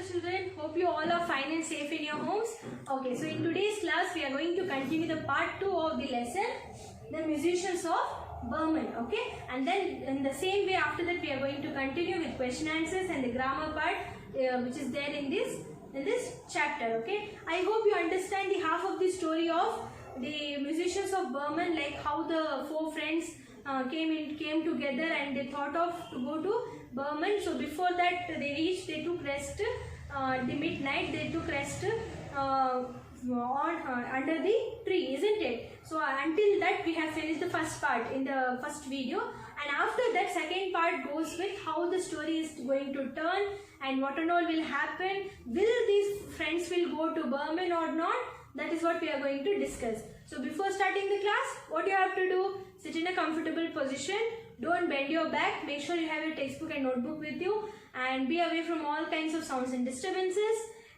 children, hope you all are fine and safe in your homes. Okay, so in today's class we are going to continue the part 2 of the lesson, the musicians of Burman. Okay, and then in the same way after that we are going to continue with question answers and the grammar part which is there in this chapter. Okay, I hope you understand the half of the story of the musicians of Burman, like how the four friends came together and they thought of to go to Burman. So before that they took rest the midnight, they took rest under the tree, isn't it? So until that we have finished the first part in the first video, and after that second part goes with how the story is going to turn and what and all will happen. Will these friends will go to Burman or not? That is what we are going to discuss. So before starting the class, what you have to do, sit in a comfortable position, don't bend your back, make sure you have your textbook and notebook with you, and be away from all kinds of sounds and disturbances,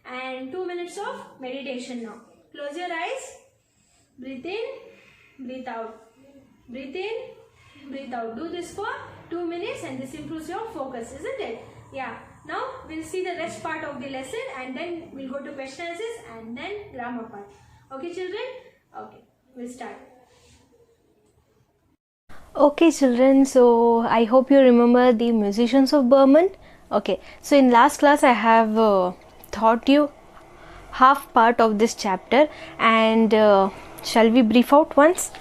and 2 minutes of meditation now. Close your eyes, breathe in, breathe out, breathe in, breathe out. Do this for 2 minutes and this improves your focus, isn't it? Yeah. Now we'll see the rest part of the lesson and then we'll go to question answers and then grammar part. Okay children? Okay, we'll start. Okay children, so I hope you remember the musicians of Burman. Okay, so in last class I have taught you half part of this chapter, and shall we brief out once?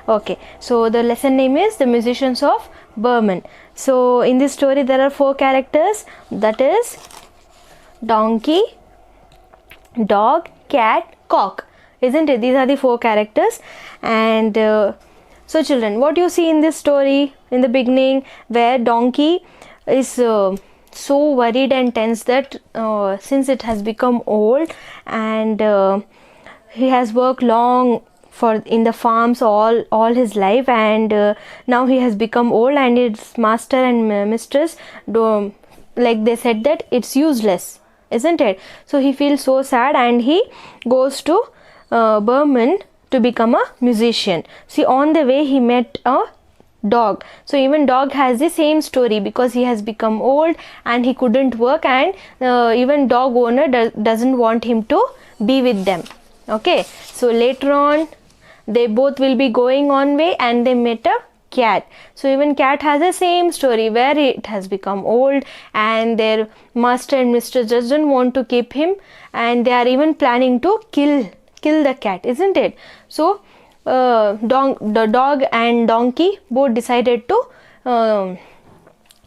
Okay, so the lesson name is The Musicians of Burman. So in this story there are 4 characters, that is donkey, dog, cat, cock, isn't it? These are the 4 characters. And so children, what you see in this story in the beginning, where donkey is so worried and tense that since it has become old and he has worked long in the farms all his life, and now he has become old and its master and mistress like they said that it's useless, isn't it? So he feels so sad and he goes to Burman to become a musician. See, on the way he met a dog. So even dog has the same story, because he has become old and he couldn't work, and even dog owner doesn't want him to be with them. Okay, so later on they both will be going on way and they met a cat. So even cat has the same story, where it has become old and their master and mistress doesn't want to keep him, and they are even planning to kill the cat, isn't it? So the dog and donkey both decided to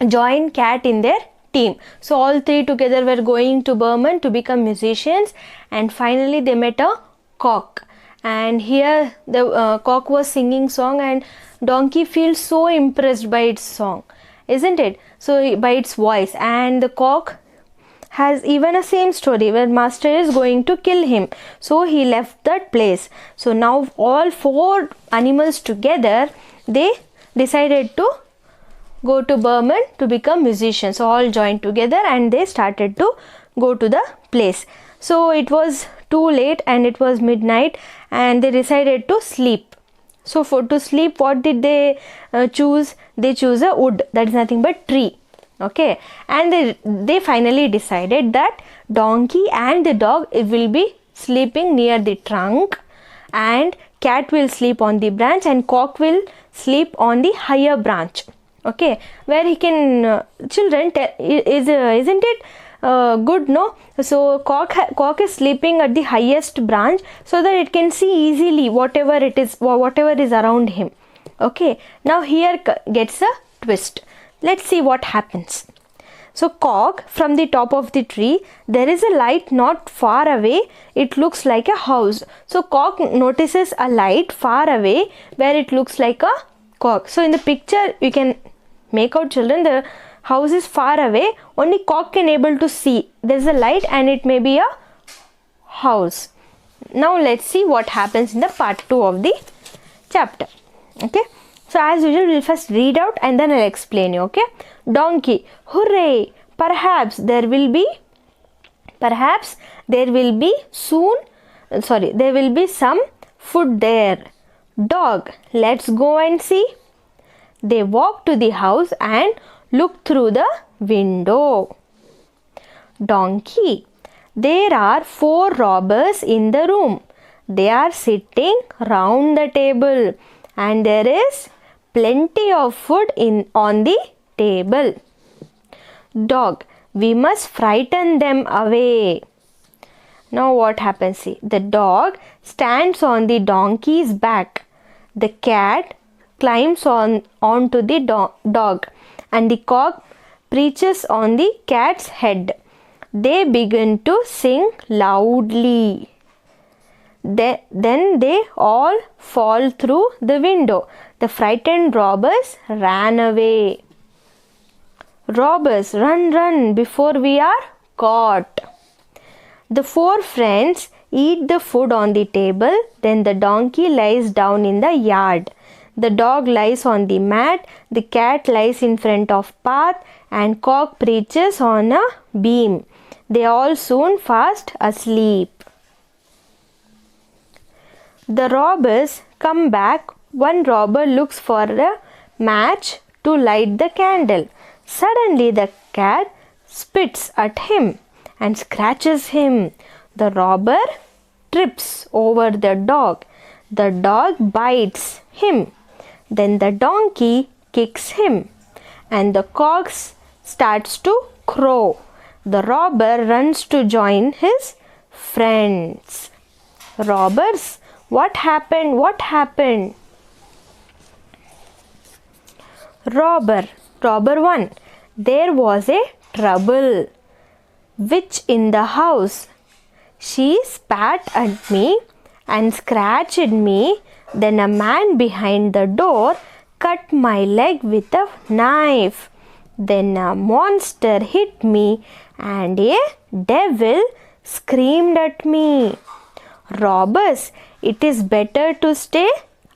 join cat in their team. So all 3 together were going to Burman to become musicians, and finally they met a cock, and here the cock was singing song, and donkey feels so impressed by its song, isn't it? So by its voice, and the cock has even a same story where master is going to kill him, so he left that place. So now all 4 animals together, they decided to go to Burman to become musicians. So all joined together and they started to go to the place. So it was too late and it was midnight, and they decided to sleep. So to sleep, what did they choose? They choose a wood, that is nothing but tree. Okay, and they finally decided that donkey and the dog will be sleeping near the trunk, and cat will sleep on the branch, and cock will sleep on the higher branch. Okay, where he can children isn't it good, no? So cock is sleeping at the highest branch so that it can see easily whatever is around him. Okay, now here gets a twist. Let's see what happens. So cock, from the top of the tree there is a light not far away, it looks like a house. So cock notices a light far away where it looks like a cock. So in the picture you can make out, children, the house is far away, only cock can able to see there is a light and it may be a house. Now let's see what happens in the part 2 of the chapter. Okay, so as usual we'll first read out and then I'll explain you. Okay, donkey, hooray, perhaps there will be some food there. Dog, let's go and see. They walk to the house and look through the window. Donkey, There are 4 robbers in the room. They are sitting round the table and there is plenty of food on the table. Dog, we must frighten them away. Now what happens? See, the dog stands on the donkey's back. The cat climbs onto the dog and the cock perches on the cat's head. They begin to sing loudly. Then they all fall through the window. The frightened robbers ran away. Robbers, run, run before we are caught. The 4 friends eat the food on the table. Then the donkey lies down in the yard. The dog lies on the mat. The cat lies in front of path and cock perches on a beam. They all soon fast asleep. The robbers come back. One robber looks for a match to light the candle. Suddenly the cat spits at him and scratches him. The robber trips over the dog. The dog bites him. Then the donkey kicks him and the cock starts to crow. The robber runs to join his friends. Robbers, what happened? What happened? Robber 1. There was a trouble. Witch in the house. She spat at me and scratched me. Then a man behind the door cut my leg with a knife. Then a monster hit me and a devil screamed at me. Robbers, it is better to stay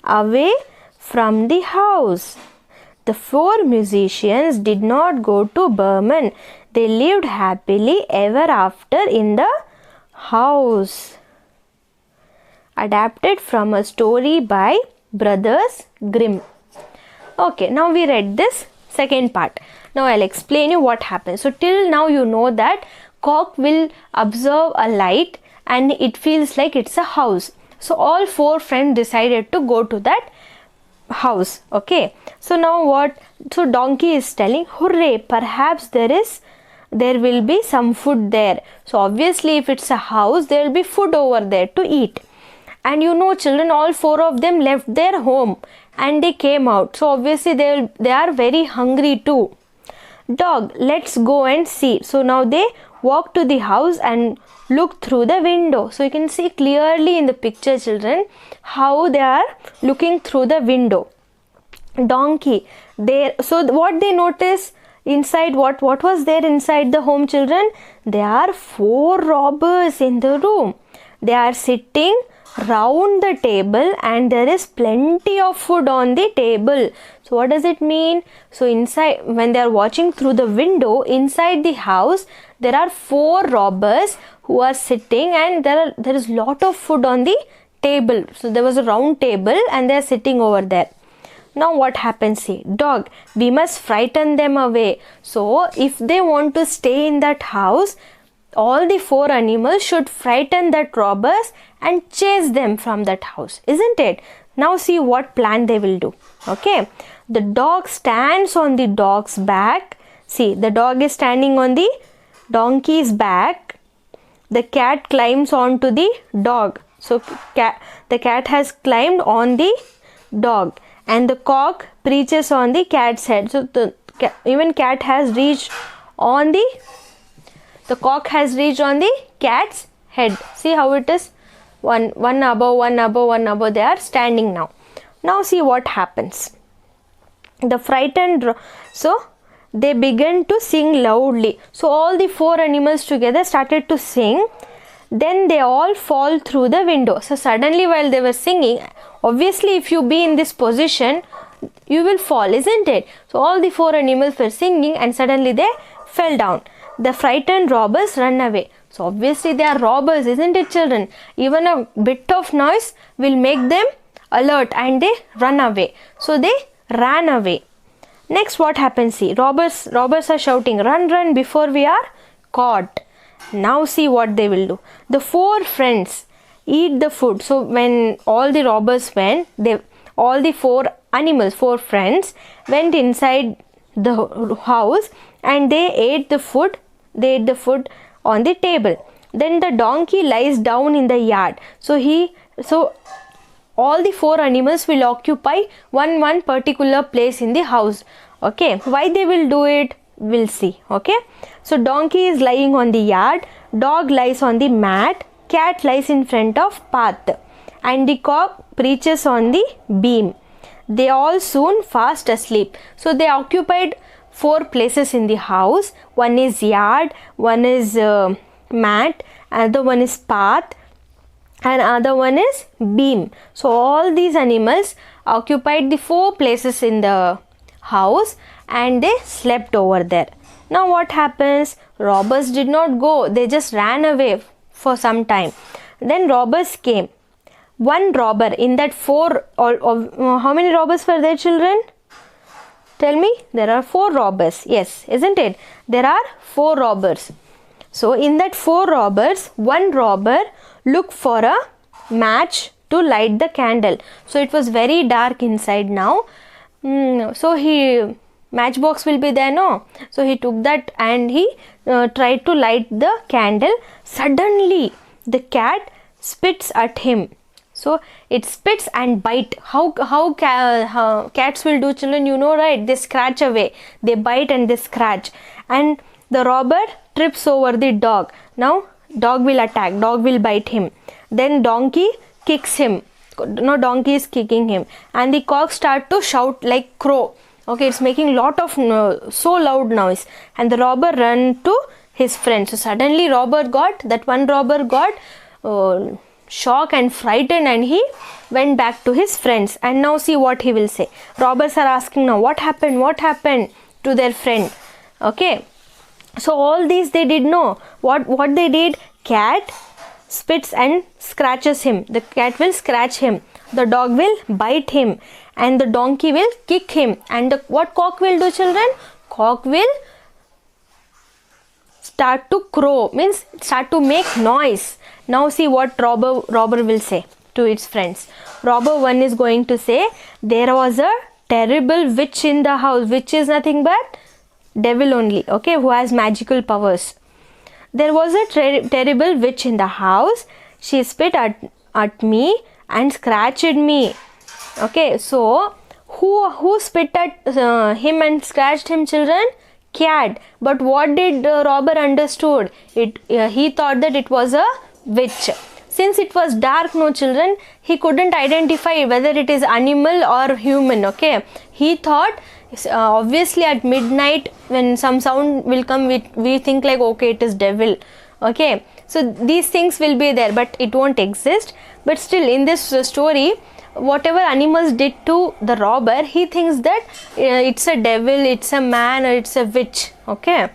away from the house. The 4 musicians did not go to Burman. They lived happily ever after in the house. Adapted from a story by Brothers Grimm. Okay, now we read this second part. Now I'll explain you what happens. So till now you know that cock will observe a light and it feels like it's a house. So all 4 friends decided to go to that house. Okay, so now what? So donkey is telling, hooray, perhaps there will be some food there. So obviously if it's a house, there will be food over there to eat. And you know children, all 4 of them left their home and they came out. So obviously they are very hungry too. Dog, let's go and see. So now they walk to the house and look through the window. So you can see clearly in the picture children how they are looking through the window. Donkey, there. So what they notice inside, what was there inside the home children? There are 4 robbers in the room. They are sitting round the table and there is plenty of food on the table. So what does it mean? So inside, when they are watching through the window, inside the house there are 4 robbers who are sitting and there is lot of food on the table. So there was a round table and they are sitting over there. Now what happens here? Dog, we must frighten them away. So if they want to stay in that house, all the 4 animals should frighten that robbers and chase them from that house, isn't it? Now see what plan they will do. Okay, the dog stands on the dog's back. See, the dog is standing on the donkey's back. The cat climbs onto the dog. So the cat has climbed on the dog and the cock perches on the cat's head. So even cat has reached on the cock has reached on the cat's head. See how it is? One above, they are standing now. Now see what happens. The frightened, so they began to sing loudly. So all the 4 animals together started to sing. Then they all fall through the window. So suddenly while they were singing, obviously if you be in this position, you will fall, isn't it? So all the 4 animals were singing and suddenly they fell down. The frightened robbers run away. So obviously they are robbers, isn't it children? Even a bit of noise will make them alert and they run away. So they ran away. Next what happens? See, robbers are shouting, run, run before we are caught. Now see what they will do. The 4 friends eat the food. So when all the robbers went, all the 4 animals, 4 friends went inside the house and they ate the food. They ate the food on the table. Then the donkey lies down in the yard. So all the 4 animals will occupy one particular place in the house. Okay, why they will do it, we'll see. Okay, so donkey is lying on the yard, dog lies on the mat, cat lies in front of path, and the cock perches on the beam. They all soon fast asleep. So they occupied 4 places in the house. One is yard, one is mat, another one is path, and another one is beam. So all these animals occupied the 4 places in the house and they slept over there. Now what happens? Robbers did not go, they just ran away for some time. Then robbers came. One robber in that 4, how many robbers were there, children? Tell me. There are 4 robbers. Yes, isn't it? There are 4 robbers. So in that 4 robbers, one robber looked for a match to light the candle. So it was very dark inside now. So matchbox will be there, no? So he took that and he tried to light the candle. Suddenly the cat spits at him. So it spits and bite. How cats will do, children, you know, right? They scratch away. They bite and they scratch. And the robber trips over the dog. Now dog will attack. Dog will bite him. Then donkey kicks him. No, donkey is kicking him. And the cock start to shout like crow. Okay, it's making lot of so loud noise. And the robber run to his friend. So suddenly one robber got shocked and frightened, and he went back to his friends. And now see what he will say. Robbers are asking now, what happened to their friend? Okay, so all these they did know. What they did? Cat spits and scratches him. The cat will scratch him. The dog will bite him, and the donkey will kick him. And what cock will do, children? Cock will start to crow, means start to make noise. Now see what robber will say to its friends. Robber 1 is going to say, there was a terrible witch in the house. Witch is nothing but devil only, okay, who has magical powers. There was a terrible witch in the house. She spit at me and scratched me. Okay, so who spit at him and scratched him, children? Cat. But what did the robber understood? He thought that it was a witch. Since it was dark, no, children, he couldn't identify whether it is animal or human. Okay, he thought obviously at midnight when some sound will come, we think like, okay, it is devil. Okay, so these things will be there, but it won't exist. But still, in this story, whatever animals did to the robber, he thinks that it's a devil, it's a man, or it's a witch. Okay,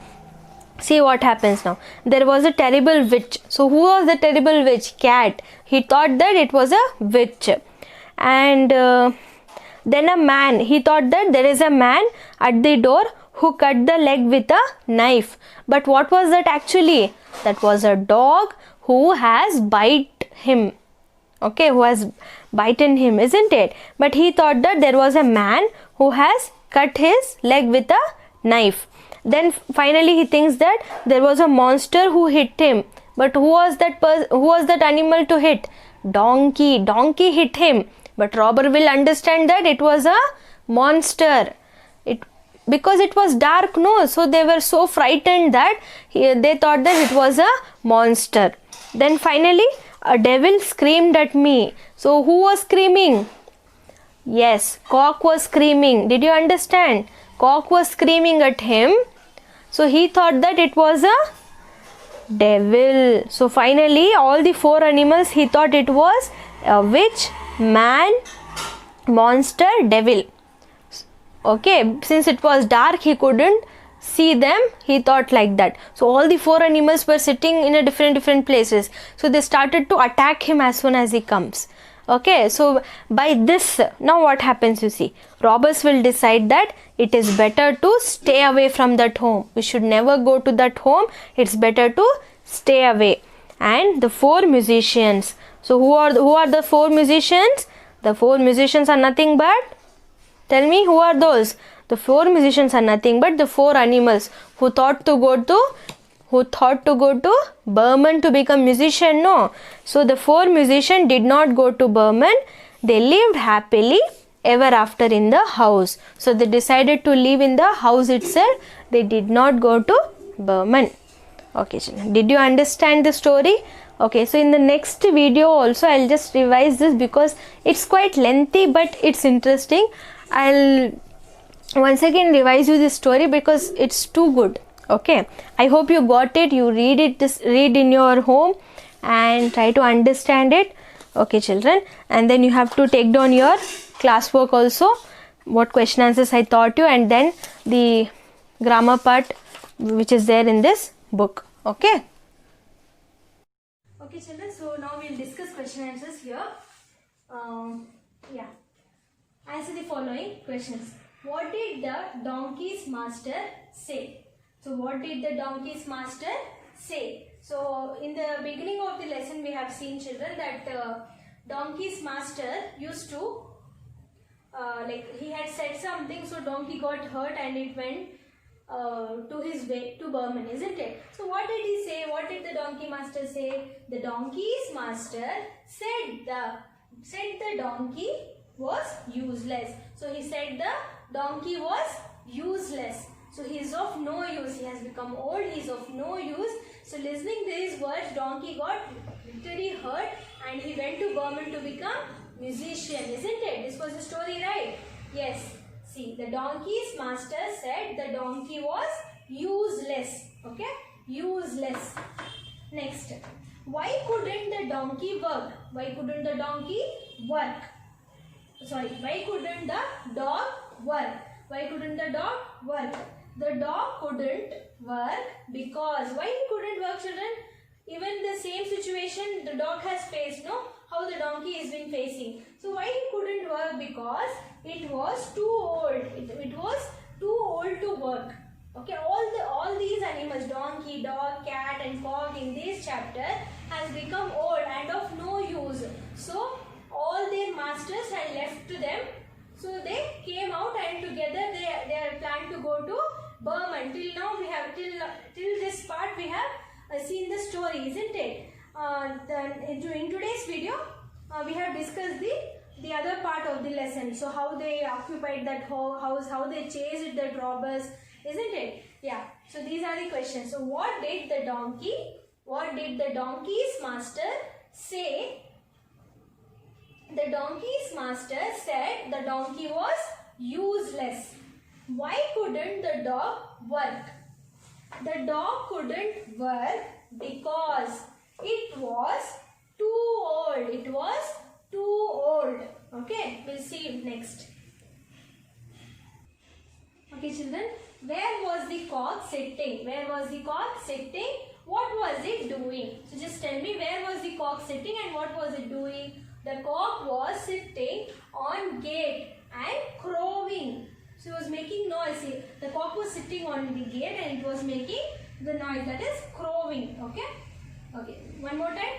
see what happens now. There was a terrible witch. So who was the terrible witch? Cat. He thought that it was a witch. And then a man. He thought that there is a man at the door who cut the leg with a knife. But what was that actually? That was a dog who has bite him. Okay, who has bitten him, isn't it? But he thought that there was a man who has cut his leg with a knife. Then finally he thinks that there was a monster who hit him. But who was that animal to hit? Donkey. Donkey hit him. But robber will understand that it was a monster. Because it was dark, no? So they were so frightened that they thought that it was a monster. Then finally a devil screamed at me. So who was screaming? Yes, cock was screaming. Did you understand? Cock was screaming at him. So he thought that it was a devil. So finally all the 4 animals, he thought it was a witch, man, monster, devil. Okay, since it was dark, he couldn't see them. He thought like that. So all the 4 animals were sitting in a different places. So they started to attack him as soon as he comes. Okay, so by this, now what happens, you see, robbers will decide that it is better to stay away from that home. We should never go to that home. It's better to stay away. And the 4 musicians. So who are the 4 musicians? The 4 musicians are nothing but, tell me, who are those? The 4 musicians are nothing but the 4 animals who thought to go to Burman to become musician. No. So the 4 musicians did not go to Burman. They lived happily ever after in the house. So they decided to live in the house itself. They did not go to Burman. Okay, children, did you understand the story? Okay, so in the next video also I'll just revise this because it's quite lengthy but it's interesting. I'll once again revise you this story because it's too good. Okay, I hope you got it. You read in your home and try to understand it. Okay, children, and then you have to take down your classwork also, what question answers I taught you, and then the grammar part which is there in this book. Okay. Okay, children, so now we'll discuss question answers here. Yeah. Answer the following questions. What did the donkey's master say? So what did the donkey's master say? So in the beginning of the lesson we have seen, children, that donkey's master used to he had said something, so donkey got hurt and it went to his way to Burman, isn't it? So what did he say? What did the donkey master say? The donkey's master said the donkey was useless. So he said the donkey was useless. So he is of no use. He has become old. He is of no use. So listening to these words, donkey got literally hurt and he went to Burman to become musician, isn't it? This was the story, right? Yes. See, the donkey's master said the donkey was useless. Okay? Useless. Next. Why couldn't the donkey work? Why couldn't the donkey work? Sorry, why couldn't the dog work? Why couldn't the dog work? The dog couldn't work because, why he couldn't work, children? Even the same situation the dog has faced, no? How the donkey has been facing. So why he couldn't work? Because it was too old. It was too old to work. Okay, all these animals, donkey, dog, cat and cock in this chapter has become old and of no use. So all their masters had left to them. So they came out and together they are planned to go to Burman. Till now we have till this part we have seen the story, isn't it? In today's video we have discussed the other part of the lesson. So how they occupied that house, how they chased the robbers, isn't it? Yeah. So these are the questions. So what did the donkey's master say? The donkey's master said the donkey was useless. Why couldn't the dog work? The dog couldn't work because it was too old. It was too old. Okay, we'll see next. Okay, children, where was the cock sitting? Where was the cock sitting? What was it doing? So just tell me, where was the cock sitting and what was it doing? The cock was sitting on gate and crowing. So it was making noise. The cock was sitting on the gate and it was making the noise, that is crowing. Okay? Okay. One more time.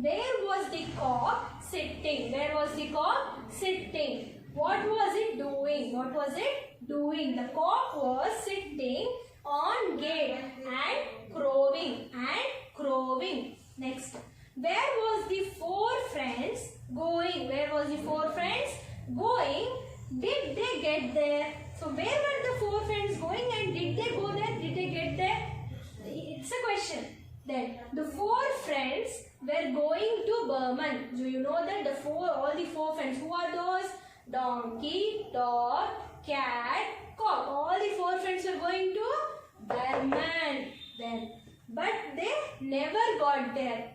Where was the cock sitting? Where was the cock sitting? What was it doing? What was it doing? The cock was sitting on gate and crowing and crowing. Next. Where was the 4 friends going? Where was the 4 friends going? Did they get there? So where were the 4 friends going and did they go there? Did they get there? It's a question. Then the 4 friends were going to Burman. Do you know that all the 4 friends, who are those? Donkey, dog, cat, cock. All the 4 friends were going to Burman then. But they never got there.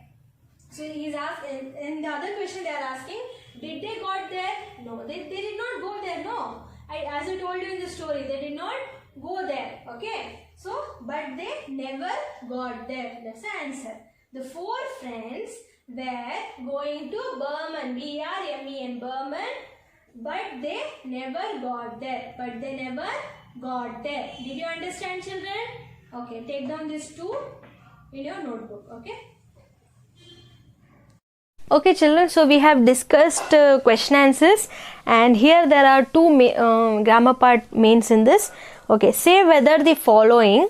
So he's asking, in the other question they are asking, did they got there? No, they did not go there, no. As I told you in the story, they did not go there, okay. So, but they never got there. That's the answer. The 4 friends were going to Burman, B-R-M-E-N, Burman, but they never got there. But they never got there. Did you understand, children? Okay, take down these 2 in your notebook. Okay. Okay children, so we have discussed question answers, and here there are two grammar part mains in this. Okay, say whether the following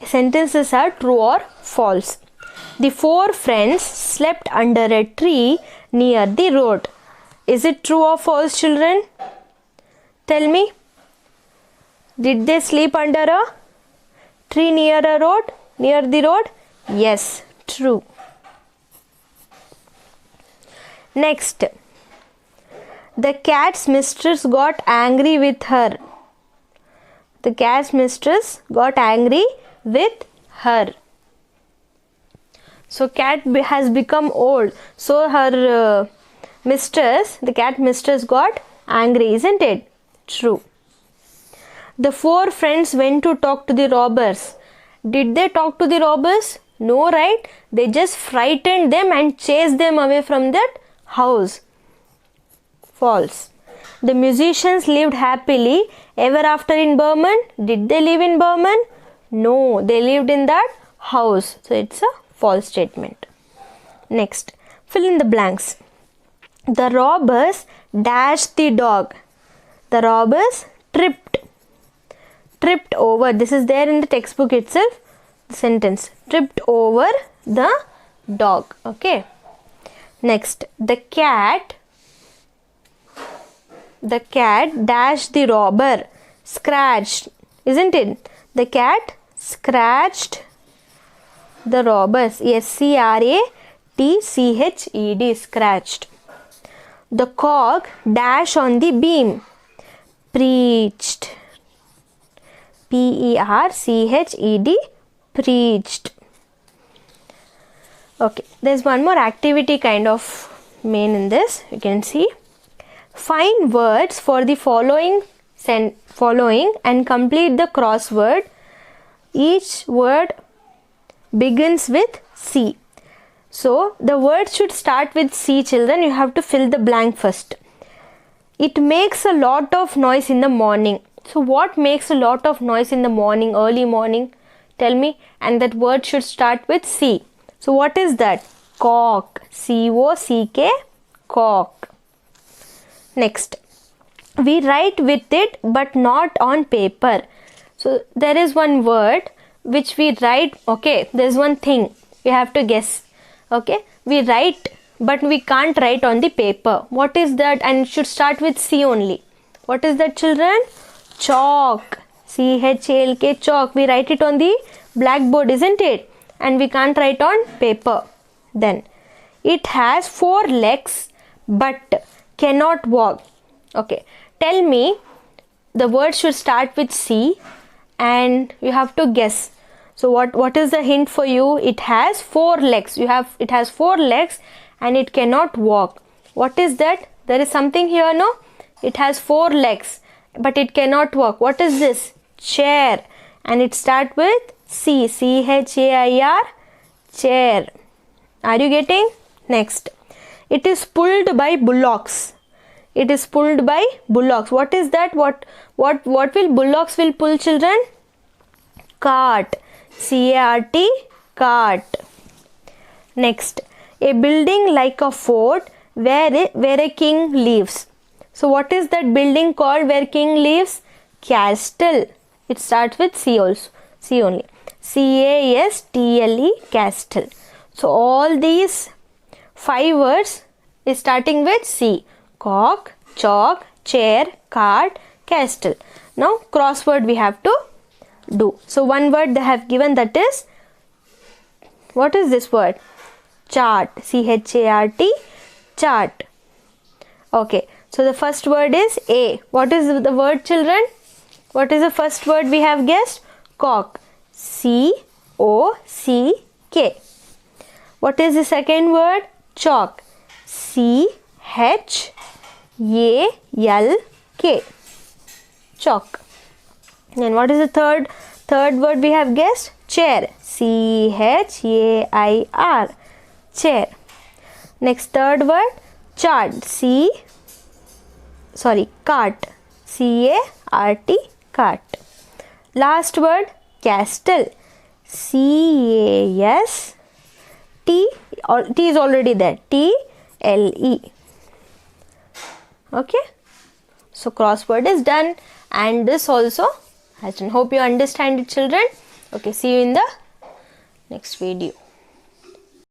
sentences are true or false. The four friends slept under a tree near the road. Is it true or false, children? Tell me. Did they sleep under a tree near a road? Near the road? Yes, true. Next, the cat's mistress got angry with her. The cat's mistress got angry with her. So cat has become old. So her mistress, the cat mistress, got angry, isn't it? True. The four friends went to talk to the robbers. Did they talk to the robbers? No, right? They just frightened them and chased them away from that house. False. The musicians lived happily ever after in Burman. Did they live in Burman? No, they lived in that house. So it's a false statement. Next, fill in the blanks. The robbers dashed the dog. The robbers tripped over. This is there in the textbook itself. The sentence, tripped over the dog. Okay. Next, the cat dashed the robber, scratched, isn't it? The cat scratched the robbers. SCRATCHED, scratched. The cock dashed on the beam, preached. PERCHED, preached. Okay, there's one more activity kind of main in this. You can see. Find words for the following and complete the crossword. Each word begins with C. So the word should start with C, children. You have to fill the blank first. It makes a lot of noise in the morning. So what makes a lot of noise in the morning, early morning? Tell me. And that word should start with C. So what is that? Cock. COCK, cock. Next, we write with it but not on paper. So there is one word which we write. Okay, there's one thing you have to guess. Okay, we write but we can't write on the paper. What is that? And it should start with C only. What is that, children? Chalk. CHALK, chalk. We write it on the blackboard, isn't it? And we can't write on paper. Then it has 4 legs but cannot walk. Okay, tell me, the word should start with C and you have to guess. So what is the hint for you? It has 4 legs. It has 4 legs and it cannot walk. What is that? There is something here, no? It has 4 legs but it cannot walk. What is this? Chair. And it starts with C. CHAIR, chair. Are you getting? Next, it is pulled by bullocks. It is pulled by bullocks. What is that? What will bullocks will pull, children? Cart. CART, cart. Next, a building like a fort where a king lives. So what is that building called where king lives? Castle. It starts with C also. C only. CASTLE, castle. So all these 5 words is starting with C. Cock, chalk, chair, cart, castle. Now crossword we have to do. So one word they have given, that is, what is this word? Chart. CHART, chart. Okay, so the first word is A. What is the word, children? What is the first word we have guessed? Cock. COCK. What is the second word? Chalk. CHALK. Chalk. And what is the third word we have guessed? Chair. CHAIR, chair. Next, third word, chart. Cart. CART, cart. Last word, castle. C-A-S-T, T is already there, T-L-E. Okay, so crossword is done and this also has done. Hope you understand it, children. Okay, see you in the next video.